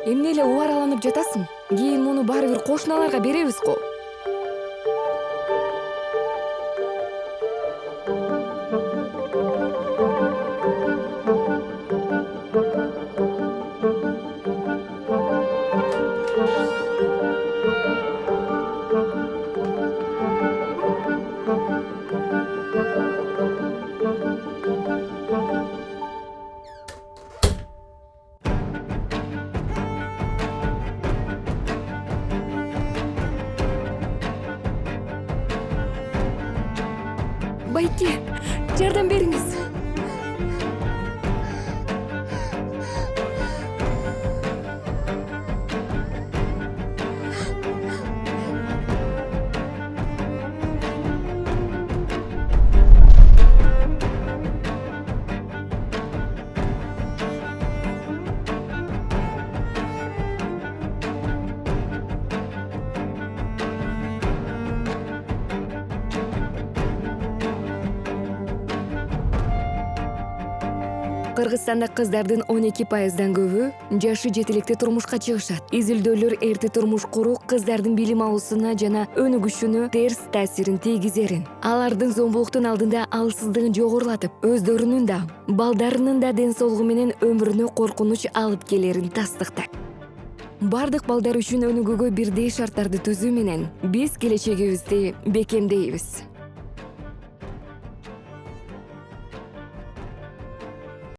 Эмне эле убараланып жатасың? Кийин муну баары бир кошуналарга беребиз го. Байке, жардам бериңиз. Кыргызстанда кыздардын 12%дан көбү жашы жетилекте турмушка чыгышат. Изилдөөлөр эрте турмуш куруу кыздардын билим алуусуна жана өнүгүшүнө терс таасирин тийгизерин. Алардын зомбулуктун алдында алсыздыгын жогорулатып, өздөрүнүн да, балдарынын да ден соолугу менен өмүрүнө коркунуч алып келерин тастыктайт. Бардык балдар үчүн өнүгүүгө бирдей шарттарды түзүү менен биз келечегибизди бекемдейбиз.